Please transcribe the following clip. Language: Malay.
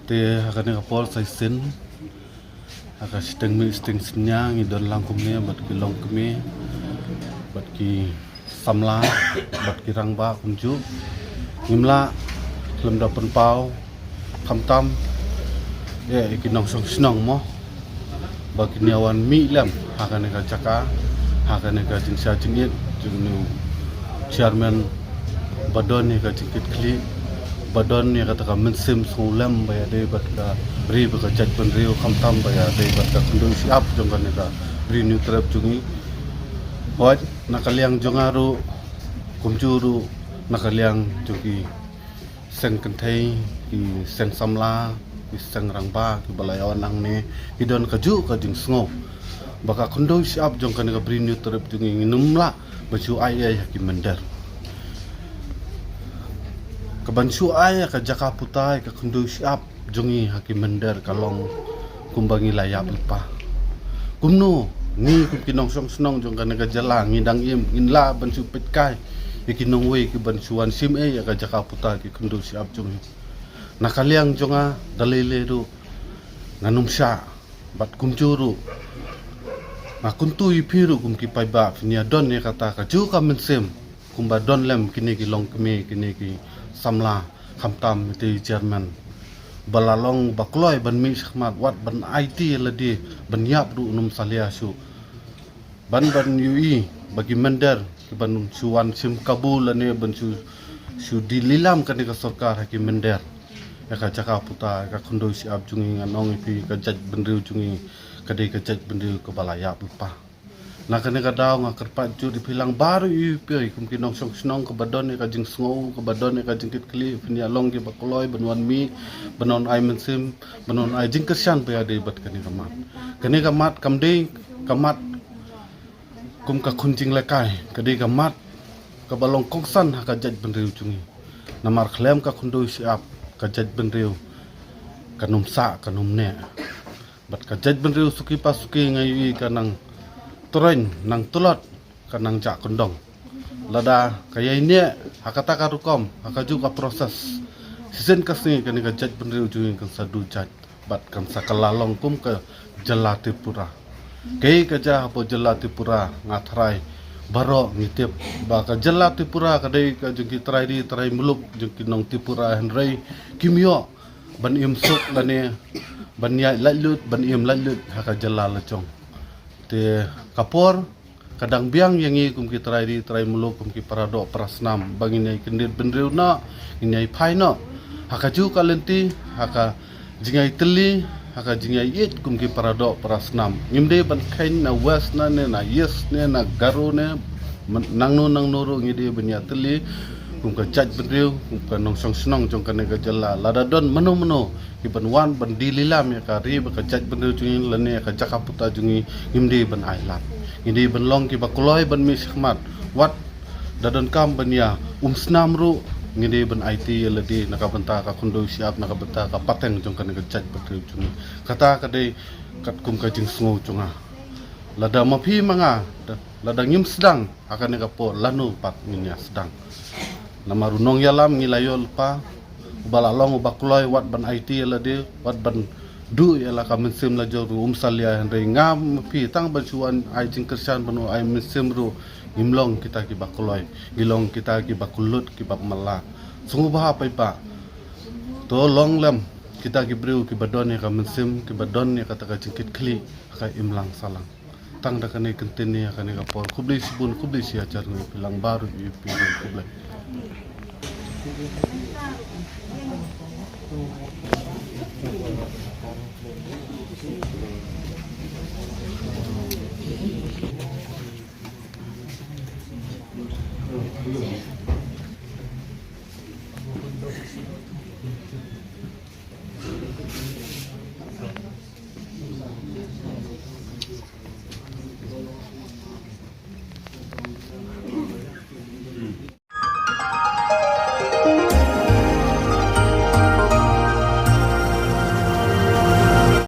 te akan kapol sa isin aka sting senyang idon langkum ni bat ki long kemi bat ki samla bat ki rangba kunju ngimla lem dapen pau kamtam ya ikinong song snong mo bagi niawan mi lem akan ka caka akan ka jingsa jingit jingnu chairman badon ni ka jingkit kli badon ni kata ka mensim sulam baya de bat ka bri ba ka jat ban riu kamtam baya de bat ka kundu siap jong kan ka bri new trap jungi hoat nakaliang jongaru kumjuru nakaliang jungi seng kentai ki seng samla ki seng rangba ki balayawan nang ne idon kaju ka jing sngo baka kundu siap jong kan ka bri new trap jungi numla bacu ai ki mender kebansu ay ka jaka putai ka kundu siap jungi hakim mender kalong kumbangi layap lepa kumno ni kum kinong song snong jong kan ka jala ngidang im inla bansu petkai ikinong we ki bansuan sim ka jaka putai ki kundu siap jungi nakaliang jonga dalile ru nanumsha bat kumjuru makuntu ipiru kum ki paiba finia don ne kata ka ju ka mensem kumba don lem kini ki long kemi kini ki samla kamtam ti Jerman balalong bakloi ban mi khmat wat ban IT ladi ban yap du num salia su ban UI bagi mender ki ban suwan sim kabul ane ban su dililam kan ka sarkar haki mender ya ka jaka puta ka khondo siap jungi nganong pi ka jaj benriu jungi kadai ka jaj benriu ka balayap lupa na kene ka daw nga kerpat ju di pilang baru pi kum kinong song snong ka badon ka jing sngo ka badon ka jing kit kli finia long ki bakoloi banwan mi banon ai mensim banon ai jing kersan pe ade bat kene kamat kamde kamat kum ka khunjing lekai kade kamat ka balong kongsan ha ka jaj benriu jungi namar khlem ka khundo siap ka jaj benriu kanum sa kanum ne bat ka jaj benriu suki pasuki ngai kanang Turen nang tulot kanang jak kondong lada kaya ini hakata karukom hakaju ka proses season kasni kan ka jaj benriu juing kan sadu jaj bat kan sakalalong kum ke Jalatipura kei ka ja po Jalatipura ngathrai baro ngitip ba ka Jalatipura kadai ka jungki trai muluk jungki nong Tipura henrei kimyo ban im suk lane ban ya lalut ban im lalut haka Jalalachong te kapor kadang biang yang kum ki trai muluk kum ki parado prasnam bangin kendit benriu na inai phai no hakaju kalenti haka jingai teli haka jingai it kum ki parado prasnam ngimde ban khain na west na ne na yes ne na garu ne nang no ro ngide benya teli kum ka jaj benriu kum ka nong song snong jong kan ka jala lada don meno ki ban wan ban dililam ya ka ri ka jaj benriu jungi lane ka jakaputa jungi ngimde ban ailat ngide ban long ki bakoloi ban mi khmat wat dadon kam ban ya snam ru ngide ban IT ladi nakabenta ka kundo siap nakabenta ka pateng jong kan ka jaj benriu jungi kata kadai kat kum ka jing sngo junga lada mapi manga lada ngim sedang akan ka po lanu pat minya sedang nama runong yalam ngilayol pa balalong bakloi wat ban IT ladi wat ban du yala ka mensim la joru salia henrei ngam pi tang bansuan ai jing kersan banu ai mensim ru ngimlong kita ki bakloi gilong kita ki bakulut ki bab mala sungu bah pai pa to long lam kita ki breu ki badon ka mensim ki badon ka ta ka jingkit kli ka imlang salang tang da kane kentini kane ka por kubli sibun kubli sia jar ni pilang baru pi kubli Belum.